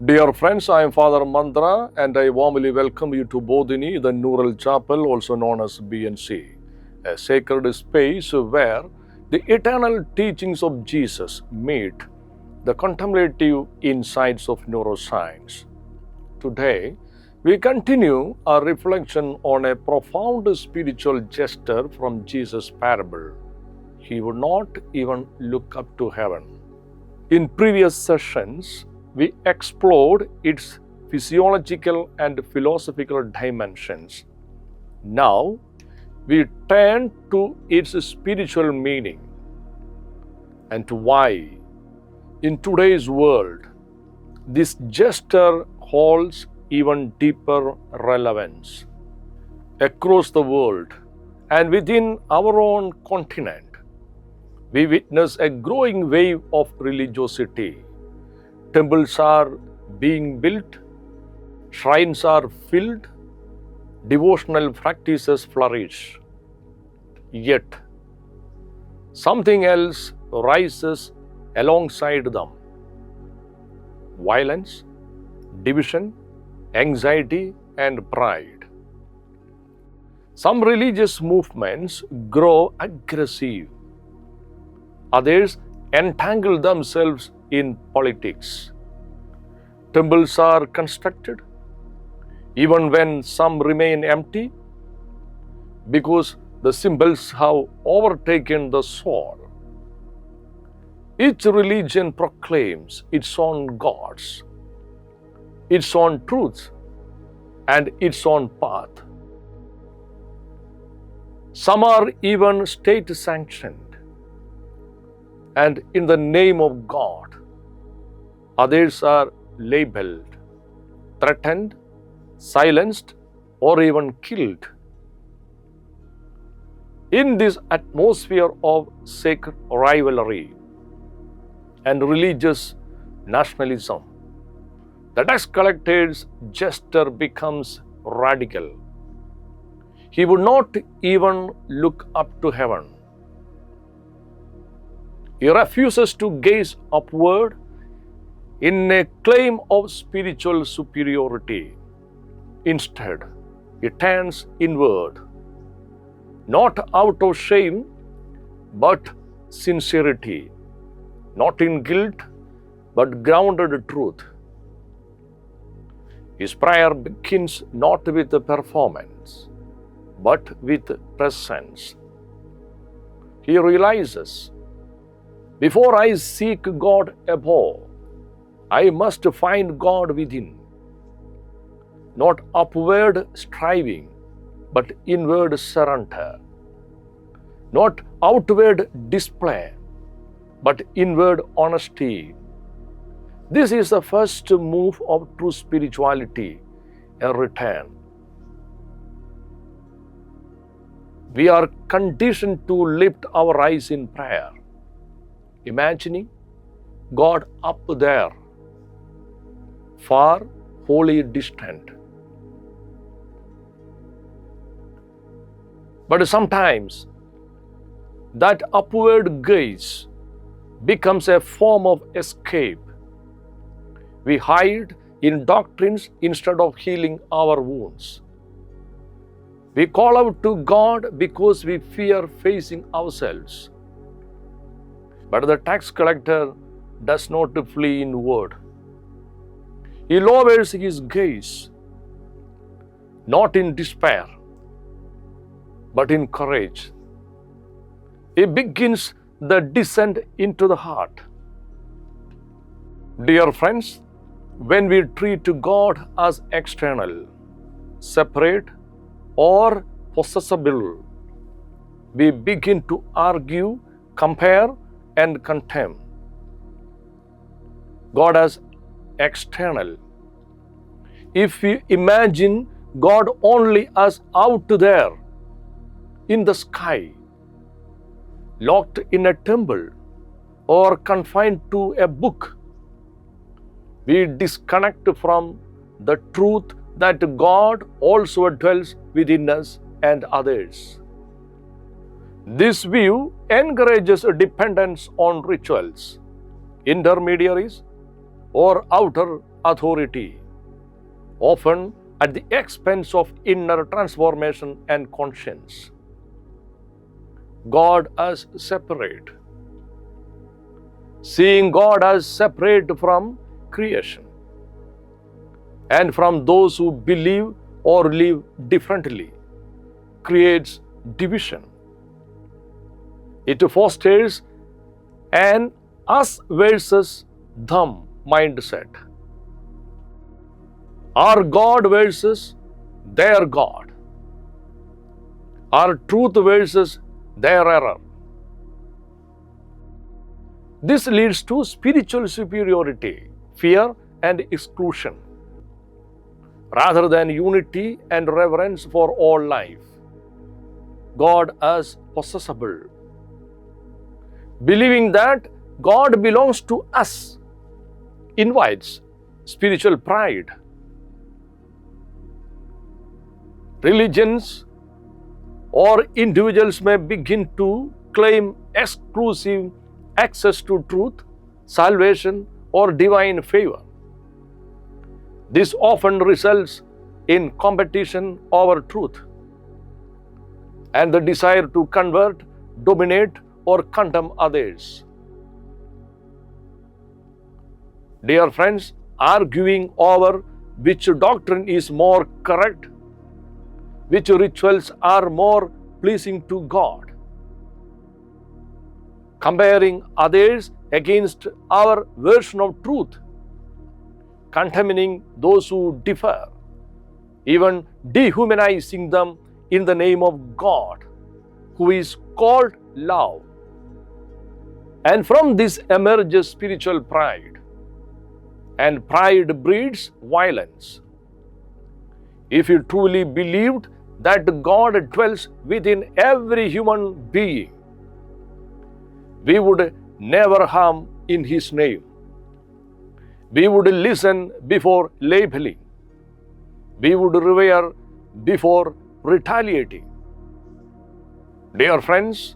Dear friends, I am Father Mandra and I warmly welcome you to Bodhini, the Neural Chapel, also known as BNC, a sacred space where the eternal teachings of Jesus meet the contemplative insights of neuroscience. Today, we continue our reflection on a profound spiritual gesture from Jesus' parable. He would not even look up to heaven. In previous sessions, we explored its physiological and philosophical dimensions. Now, we turn to its spiritual meaning and to why, in today's world, this gesture holds even deeper relevance. Across the world and within our own continent, we witness a growing wave of religiosity. Temples are being built, shrines are filled, devotional practices flourish. Yet, something else rises alongside them. Violence, division, anxiety, and pride. Some religious movements grow aggressive. Others entangle themselves in politics. Temples are constructed even when some remain empty because the symbols have overtaken the soul. Each religion proclaims its own gods, its own truths, and its own path. Some are even state-sanctioned and in the name of God. Others are labeled, threatened, silenced, or even killed. In this atmosphere of sacred rivalry and religious nationalism, the tax collector's gesture becomes radical. He would not even look up to heaven. He refuses to gaze upward in a claim of spiritual superiority. Instead, he turns inward, not out of shame, but sincerity, not in guilt, but grounded truth. His prayer begins not with a performance, but with presence. He realizes, before I seek God above, I must find God within. Not upward striving, but inward surrender. Not outward display, but inward honesty. This is the first move of true spirituality, a return. We are conditioned to lift our eyes in prayer, imagining God up there, far, wholly distant. But sometimes that upward gaze becomes a form of escape. We hide in doctrines instead of healing our wounds. We call out to God because we fear facing ourselves. But the tax collector does not flee inward. He lowers his gaze, not in despair, but in courage. He begins the descent into the heart. Dear friends, when we treat God as external, separate, or possessible, we begin to argue, compare, and condemn. God as external. If we imagine God only as out there in the sky, locked in a temple, or confined to a book, we disconnect from the truth that God also dwells within us and others. This view encourages a dependence on rituals, intermediaries, or outer authority, often at the expense of inner transformation and conscience. God as separate. Seeing God as separate from creation and from those who believe or live differently creates division. It fosters an us versus them mindset. Our God versus their God. Our truth versus their error. This leads to spiritual superiority, fear, and exclusion, rather than unity and reverence for all life. God as possessible. Believing that God belongs to us invites spiritual pride. Religions or individuals may begin to claim exclusive access to truth, salvation, or divine favor. This often results in competition over truth and the desire to convert, dominate, or condemn others. Dear friends, arguing over which doctrine is more correct, which rituals are more pleasing to God, comparing others against our version of truth, contemning those who differ, even dehumanizing them in the name of God, who is called love. And from this emerges spiritual pride, and pride breeds violence. If you truly believed that God dwells within every human being, we would never harm in His name. We would listen before labeling. We would revere before retaliating. Dear friends,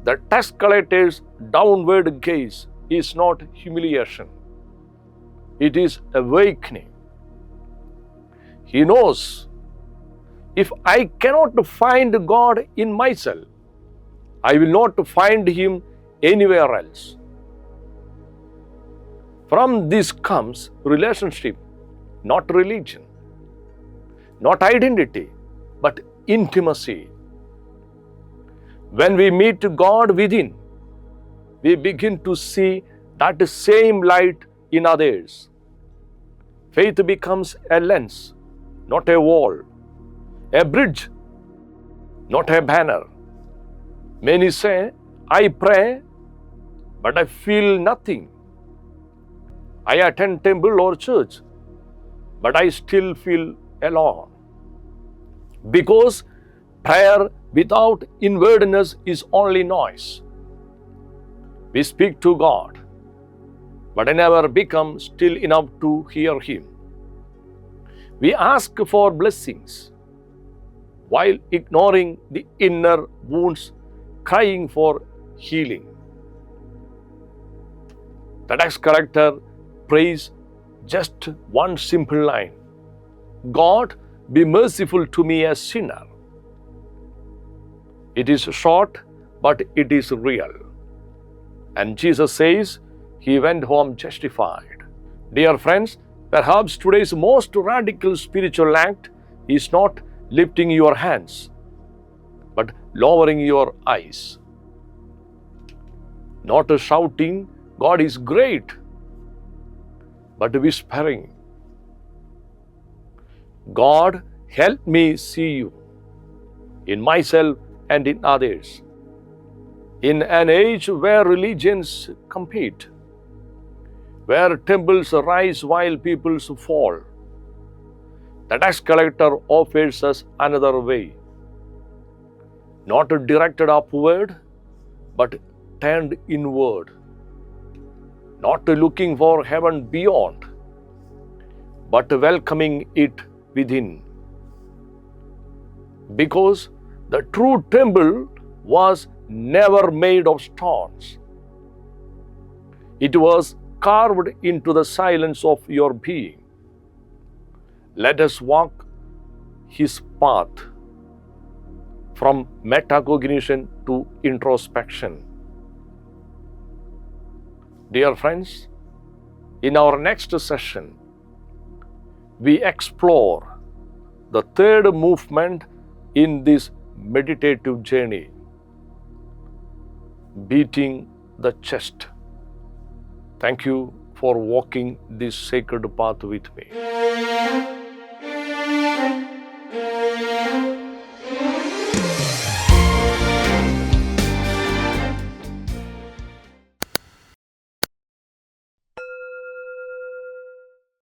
the tax collector's downward gaze is not humiliation. It is awakening. He knows, if I cannot find God in myself, I will not find Him anywhere else. From this comes relationship, not religion, not identity, but intimacy. When we meet God within, we begin to see that same light in others. Faith becomes a lens, not a wall, a bridge, not a banner. Many say, I pray, but I feel nothing. I attend temple or church, but I still feel alone. Because prayer without inwardness is only noise. We speak to God, but I never become still enough to hear Him. We ask for blessings while ignoring the inner wounds, crying for healing. The tax collector prays just one simple line: God, be merciful to me, a sinner. It is short, but it is real. And Jesus says he went home justified. Dear friends, perhaps today's most radical spiritual act is not lifting your hands, but lowering your eyes. Not shouting, God is great, but whispering, God, help me see you in myself and in others. In an age where religions compete, where temples rise while peoples fall, the tax collector offers us another way, not directed upward, but turned inward, not looking for heaven beyond, but welcoming it within. Because the true temple was never made of stones. It was carved into the silence of your being. Let us walk His path from metacognition to introspection. Dear friends, in our next session, we explore the third movement in this meditative journey, beating the chest. Thank you for walking this sacred path with me.